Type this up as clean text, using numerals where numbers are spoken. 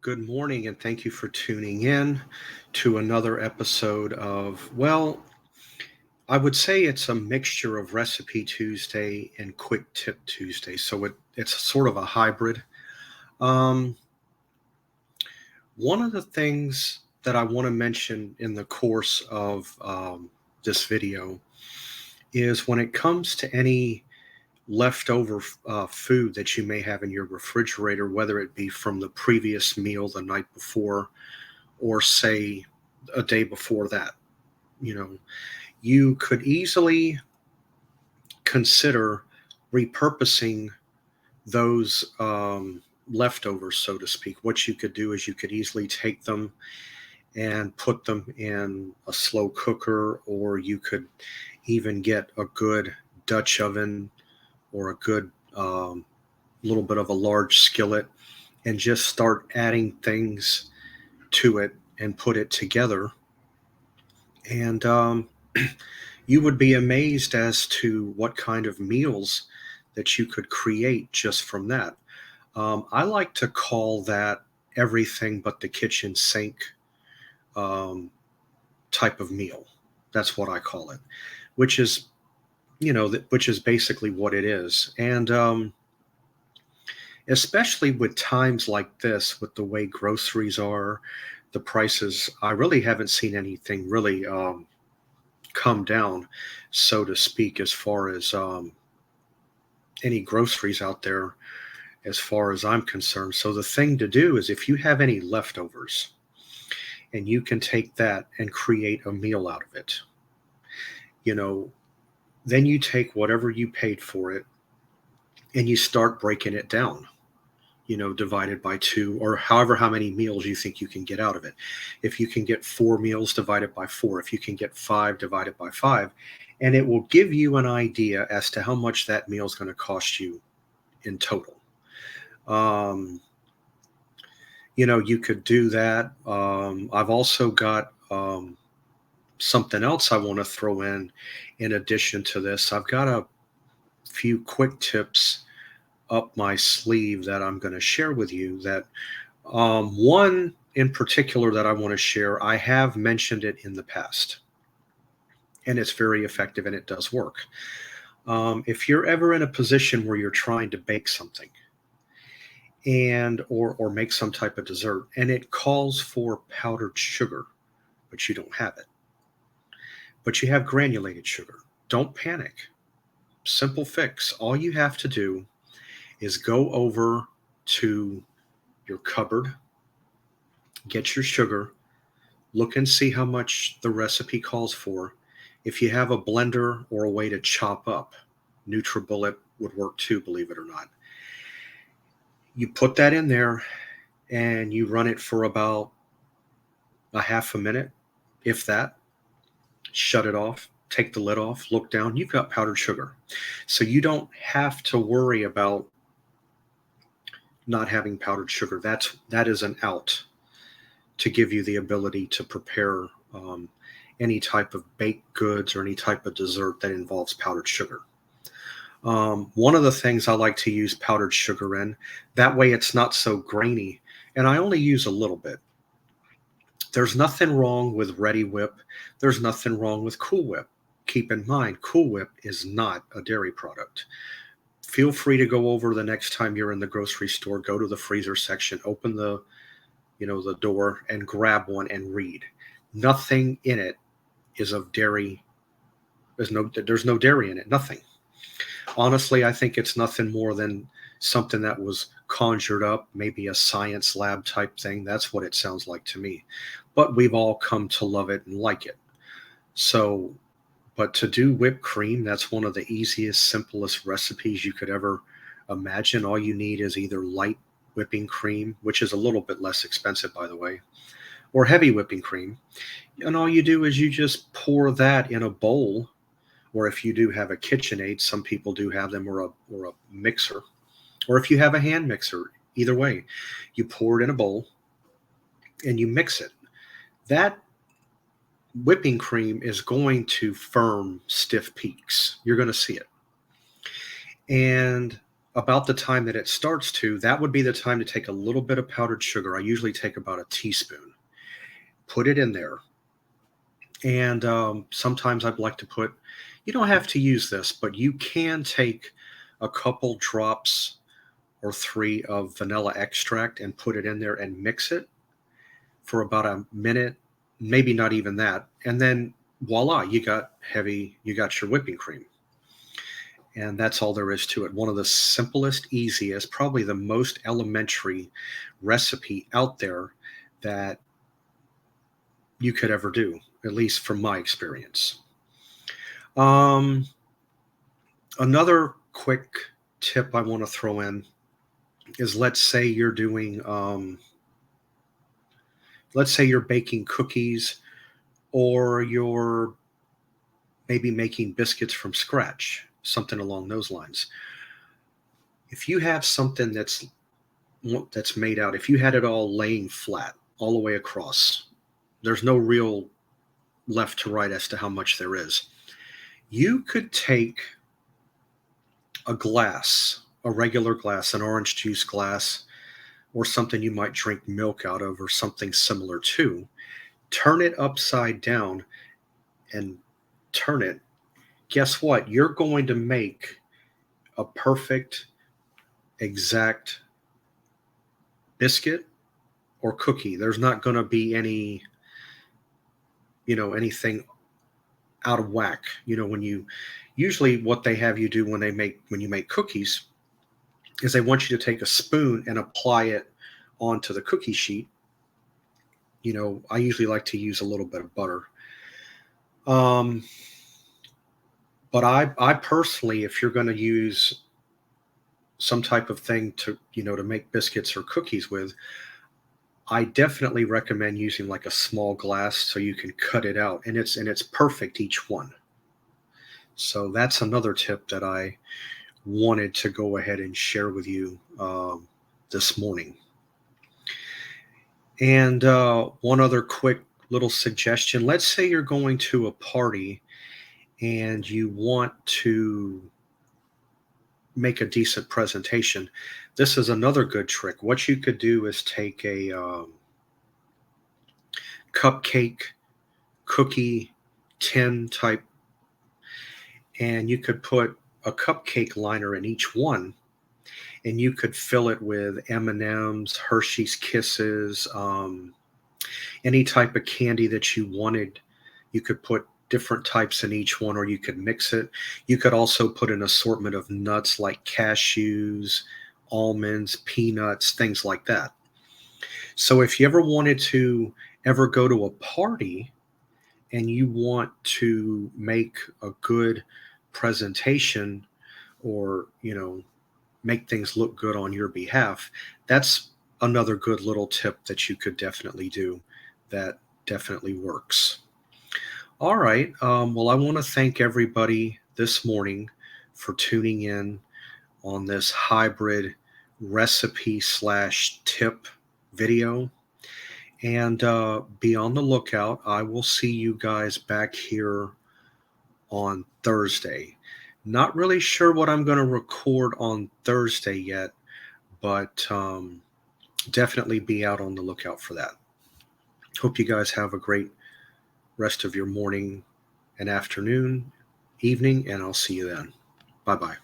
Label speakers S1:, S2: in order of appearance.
S1: Good morning, and thank you for tuning in to another episode of, I would say it's a mixture of Recipe Tuesday and Quick Tip Tuesday. So it's sort of a hybrid. Um, One of the things that I want to mention in the course of this video is when it comes to any leftover food that you may have in your refrigerator, whether it be from the previous meal the night before or say a day before that. You know, you could easily consider repurposing those leftovers, so to speak. What you could do is you could easily take them and put them in a slow cooker, or you could even get a good Dutch oven or a good little bit of a large skillet and just start adding things to it and put it together. And you would be amazed as to what kind of meals that you could create just from that. I like to call that everything but the kitchen sink um, type of meal. That's what I call it, which is, which is basically what it is. And especially with times like this, with the way groceries are, the prices, I really haven't seen anything really come down, so to speak, as far as any groceries out there, as far as I'm concerned. So the thing to do is if you have any leftovers and you can take that and create a meal out of it, you know, then you take whatever you paid for it and you start breaking it down, divided by two, or however how many meals you think you can get out of it. If you can get 4 meals, divided by four. If you can get five, divided by five. And it will give you an idea as to how much that meal is going to cost you in total. Um, you could do that. I've also got something else I want to throw in addition to this. I've got a few quick tips up my sleeve that I'm going to share with you. That one in particular that I want to share, I have mentioned it in the past, and it's very effective and it does work. If you're ever in a position where you're trying to bake something and or make some type of dessert and it calls for powdered sugar, but you don't have it, but you have granulated sugar, don't panic. Simple fix. All you have to do is go over to your cupboard, get your sugar, look and see how much the recipe calls for. If you have a blender or a way to chop up, NutriBullet would work too, believe it or not. You put that in there and you run it for about a half a minute, if that. Shut it off, take the lid off, look down, you've got powdered sugar. So you don't have to worry about not having powdered sugar. That is an out to give you the ability to prepare any type of baked goods or any type of dessert that involves powdered sugar. One of the things I like to use powdered sugar in, that way it's not so grainy, and I only use a little bit. There's nothing wrong with Ready Whip. There's nothing wrong with Cool Whip. Keep in mind, Cool Whip is not a dairy product. Feel free to go over the next time you're in the grocery store, go to the freezer section, open the door and grab one and read. Nothing in it is of dairy. There's no dairy in it. Nothing. Honestly, I think it's nothing more than something that was conjured up, maybe a science lab type thing. That's what it sounds like to me. But we've all come to love it and like it. So, but to do whipped cream, that's one of the easiest, simplest recipes you could ever imagine. All you need is either light whipping cream, which is a little bit less expensive, by the way, or heavy whipping cream. And all you do is you just pour that in a bowl, or if you do have a KitchenAid, some people do have them, or a mixer, or if you have a hand mixer, either way, you pour it in a bowl and you mix it. That whipping cream is going to firm stiff peaks. You're going to see it. And about the time that it starts to, that would be the time to take a little bit of powdered sugar. I usually take about a teaspoon, put it in there. And sometimes I'd like to put, you don't have to use this, but you can take a couple drops or three of vanilla extract and put it in there and mix it for about a minute, maybe not even that. And then voila, you got your whipping cream. And that's all there is to it. One of the simplest, easiest, probably the most elementary recipe out there that you could ever do, at least from my experience. Um, Another quick tip I want to throw in is let's say you're baking cookies or you're maybe making biscuits from scratch, something along those lines. If you have something that's made out, if you had it all laying flat all the way across, there's no real left to right as to how much there is. You could take a glass, a regular glass, an orange juice glass, or something you might drink milk out of, or something similar to, turn it upside down and turn it. Guess what? You're going to make a perfect, exact biscuit or cookie. There's not going to be anything out of whack. When you usually what they have you do when you make cookies is they want you to take a spoon and apply it onto the cookie sheet. I usually like to use a little bit of butter. Um, but I personally, if you're going to use some type of thing to make biscuits or cookies with, I definitely recommend using like a small glass so you can cut it out, and it's perfect each one. So that's another tip that I wanted to go ahead and share with you this morning. And one other quick little suggestion. Let's say you're going to a party and you want to make a decent presentation. This is another good trick. What you could do is take a cupcake cookie tin type, and you could put a cupcake liner in each one, and you could fill it with M&Ms, Hershey's Kisses, any type of candy that you wanted. You could put different types in each one, or you could mix it. You could also put an assortment of nuts like cashews, almonds, peanuts, things like that. So if you ever wanted to ever go to a party and you want to make a good presentation, or make things look good on your behalf, that's another good little tip that you could definitely do that definitely works. All right. Well, I want to thank everybody this morning for tuning in on this hybrid recipe slash tip video. And be on the lookout. I will see you guys back here on Thursday. Not really sure what I'm going to record on Thursday yet, but definitely be out on the lookout for that. Hope you guys have a great rest of your morning and afternoon, evening, and I'll see you then. Bye-bye.